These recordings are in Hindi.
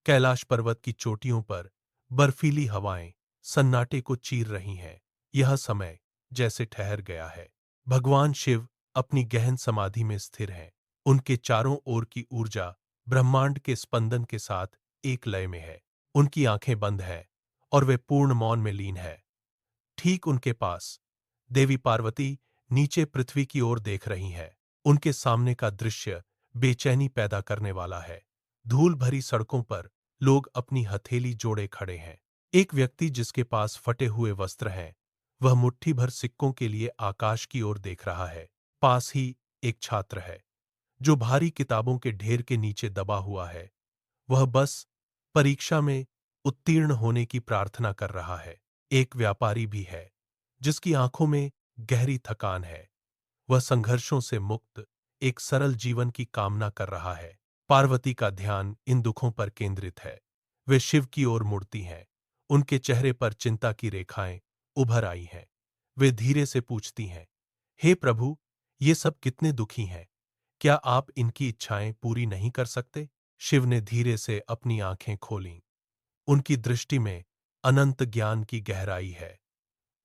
कैलाश पर्वत की चोटियों पर बर्फीली हवाएं सन्नाटे को चीर रही हैं। यह समय जैसे ठहर गया है। भगवान शिव अपनी गहन समाधि में स्थिर हैं। उनके चारों ओर की ऊर्जा ब्रह्मांड के स्पंदन के साथ एक लय में है। उनकी आंखें बंद हैं और वे पूर्ण मौन में लीन है। ठीक उनके पास देवी पार्वती नीचे पृथ्वी की ओर देख रही हैं। उनके सामने का दृश्य बेचैनी पैदा करने वाला है। धूल भरी सड़कों पर लोग अपनी हथेली जोड़े खड़े हैं। एक व्यक्ति जिसके पास फटे हुए वस्त्र हैं, वह मुट्ठी भर सिक्कों के लिए आकाश की ओर देख रहा है। पास ही एक छात्र है जो भारी किताबों के ढेर के नीचे दबा हुआ है। वह बस परीक्षा में उत्तीर्ण होने की प्रार्थना कर रहा है। एक व्यापारी भी है जिसकी आंखों में गहरी थकान है। वह संघर्षों से मुक्त एक सरल जीवन की कामना कर रहा है। पार्वती का ध्यान इन दुखों पर केंद्रित है। वे शिव की ओर मुड़ती हैं। उनके चेहरे पर चिंता की रेखाएं उभर आई हैं। वे धीरे से पूछती हैं, हे प्रभु, ये सब कितने दुखी हैं? क्या आप इनकी इच्छाएं पूरी नहीं कर सकते? शिव ने धीरे से अपनी आंखें खोलीं। उनकी दृष्टि में अनंत ज्ञान की गहराई है।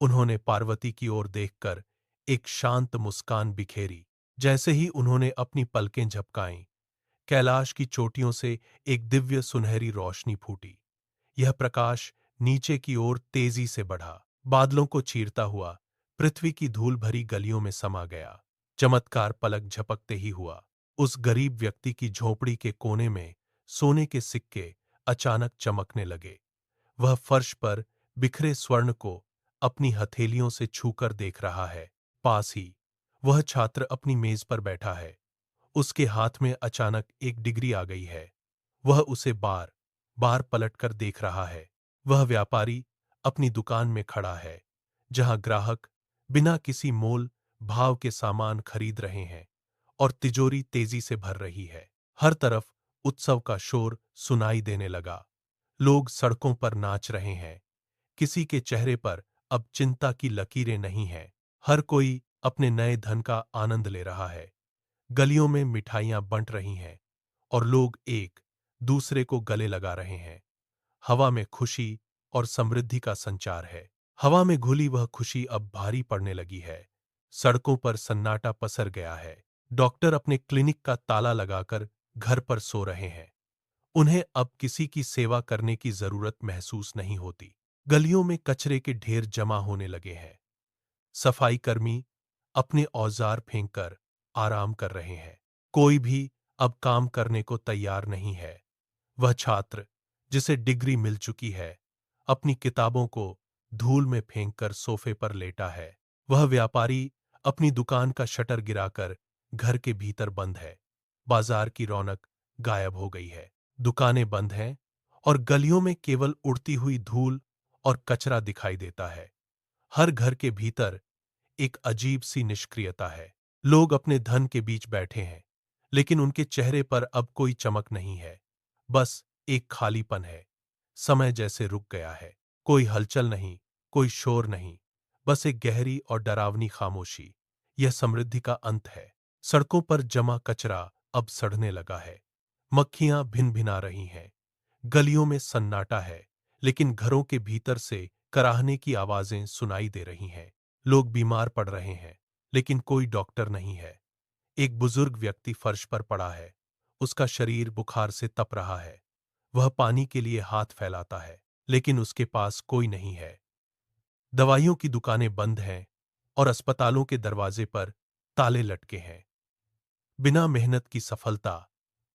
उन्होंने पार्वती की ओर देखकर एक शांत मुस्कान बिखेरी। जैसे ही उन्होंने अपनी पलकें झपकाईं, कैलाश की चोटियों से एक दिव्य सुनहरी रोशनी फूटी। यह प्रकाश नीचे की ओर तेजी से बढ़ा, बादलों को चीरता हुआ पृथ्वी की धूल भरी गलियों में समा गया। चमत्कार पलक झपकते ही हुआ। उस गरीब व्यक्ति की झोपड़ी के कोने में सोने के सिक्के अचानक चमकने लगे। वह फर्श पर बिखरे स्वर्ण को अपनी हथेलियों से छूकर देख रहा है। पास ही वह छात्र अपनी मेज पर बैठा है। उसके हाथ में अचानक एक डिग्री आ गई है। वह उसे बार बार पलटकर देख रहा है। वह व्यापारी अपनी दुकान में खड़ा है, जहां ग्राहक बिना किसी मोल भाव के सामान खरीद रहे हैं और तिजोरी तेजी से भर रही है। हर तरफ उत्सव का शोर सुनाई देने लगा। लोग सड़कों पर नाच रहे हैं। किसी के चेहरे पर अब चिंता की लकीरें नहीं हैं। हर कोई अपने नए धन का आनंद ले रहा है। गलियों में मिठाइयां बंट रही हैं और लोग एक दूसरे को गले लगा रहे हैं। हवा में खुशी और समृद्धि का संचार है। हवा में घुली वह खुशी अब भारी पड़ने लगी है। सड़कों पर सन्नाटा पसर गया है। डॉक्टर अपने क्लिनिक का ताला लगाकर घर पर सो रहे हैं। उन्हें अब किसी की सेवा करने की जरूरत महसूस नहीं होती। गलियों में कचरे के ढेर जमा होने लगे हैं। सफाई कर्मी अपने औजार फेंककर आराम कर रहे हैं। कोई भी अब काम करने को तैयार नहीं है। वह छात्र जिसे डिग्री मिल चुकी है, अपनी किताबों को धूल में फेंककर सोफे पर लेटा है। वह व्यापारी अपनी दुकान का शटर गिराकर घर के भीतर बंद है। बाजार की रौनक गायब हो गई है। दुकानें बंद हैं और गलियों में केवल उड़ती हुई धूल और कचरा दिखाई देता है। हर घर के भीतर एक अजीब सी निष्क्रियता है। लोग अपने धन के बीच बैठे हैं, लेकिन उनके चेहरे पर अब कोई चमक नहीं है। बस एक खालीपन है। समय जैसे रुक गया है। कोई हलचल नहीं, कोई शोर नहीं, बस एक गहरी और डरावनी खामोशी। यह समृद्धि का अंत है। सड़कों पर जमा कचरा अब सड़ने लगा है। मक्खियां भिन भिना रही हैं। गलियों में सन्नाटा है, लेकिन घरों के भीतर से कराहने की आवाजें सुनाई दे रही हैं। लोग बीमार पड़ रहे हैं, लेकिन कोई डॉक्टर नहीं है। एक बुजुर्ग व्यक्ति फर्श पर पड़ा है। उसका शरीर बुखार से तप रहा है। वह पानी के लिए हाथ फैलाता है, लेकिन उसके पास कोई नहीं है। दवाइयों की दुकानें बंद हैं और अस्पतालों के दरवाजे पर ताले लटके हैं। बिना मेहनत की सफलता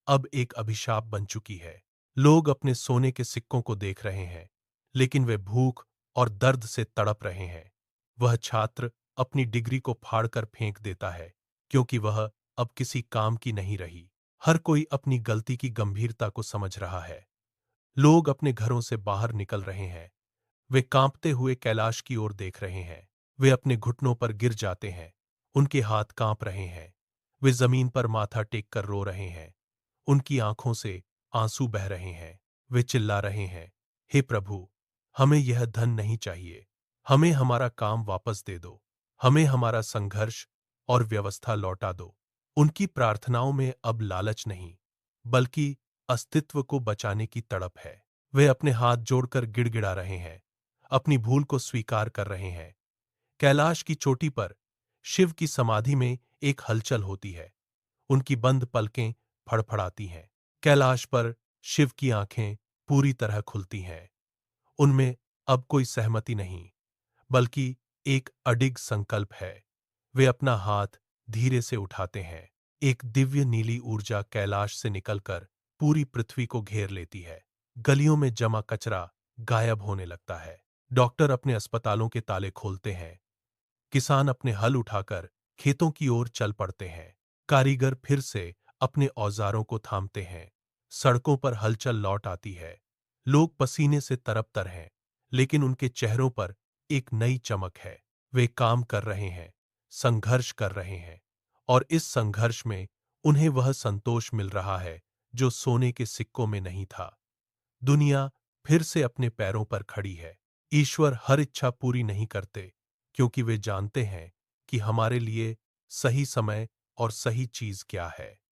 अब एक अभिशाप बन चुकी है। लोग अपने सोने के सिक्कों को देख रहे हैं, लेकिन वे भूख और दर्द से तड़प रहे हैं। वह छात्र अपनी डिग्री को फाड़कर फेंक देता है, क्योंकि वह अब किसी काम की नहीं रही। हर कोई अपनी गलती की गंभीरता को समझ रहा है। लोग अपने घरों से बाहर निकल रहे हैं। वे कांपते हुए कैलाश की ओर देख रहे हैं। वे अपने घुटनों पर गिर जाते हैं। उनके हाथ कांप रहे हैं। वे जमीन पर माथा टेक कर रो रहे हैं। उनकी आंखों से आंसू बह रहे हैं। वे चिल्ला रहे हैं, हे प्रभु, हमें यह धन नहीं चाहिए। हमें हमारा काम वापस दे दो। हमें हमारा संघर्ष और व्यवस्था लौटा दो। उनकी प्रार्थनाओं में अब लालच नहीं, बल्कि अस्तित्व को बचाने की तड़प है। वे अपने हाथ जोड़कर गिड़गिड़ा रहे हैं, अपनी भूल को स्वीकार कर रहे हैं। कैलाश की चोटी पर शिव की समाधि में एक हलचल होती है। उनकी बंद पलकें फड़फड़ाती हैं। कैलाश पर शिव की आंखें पूरी तरह खुलती हैं। उनमें अब कोई सहमति नहीं, बल्कि एक अडिग संकल्प है। वे अपना हाथ धीरे से उठाते हैं। एक दिव्य नीली ऊर्जा कैलाश से निकलकर पूरी पृथ्वी को घेर लेती है। गलियों में जमा कचरा गायब होने लगता है। डॉक्टर अपने अस्पतालों के ताले खोलते हैं। किसान अपने हल उठाकर खेतों की ओर चल पड़ते हैं। कारीगर फिर से अपने औजारों को थामते हैं। सड़कों पर हलचल लौट आती है। लोग पसीने से तरबतर हैं, लेकिन उनके चेहरों पर एक नई चमक है। वे काम कर रहे हैं, संघर्ष कर रहे हैं, और इस संघर्ष में उन्हें वह संतोष मिल रहा है जो सोने के सिक्कों में नहीं था। दुनिया फिर से अपने पैरों पर खड़ी है। ईश्वर हर इच्छा पूरी नहीं करते, क्योंकि वे जानते हैं कि हमारे लिए सही समय और सही चीज क्या है।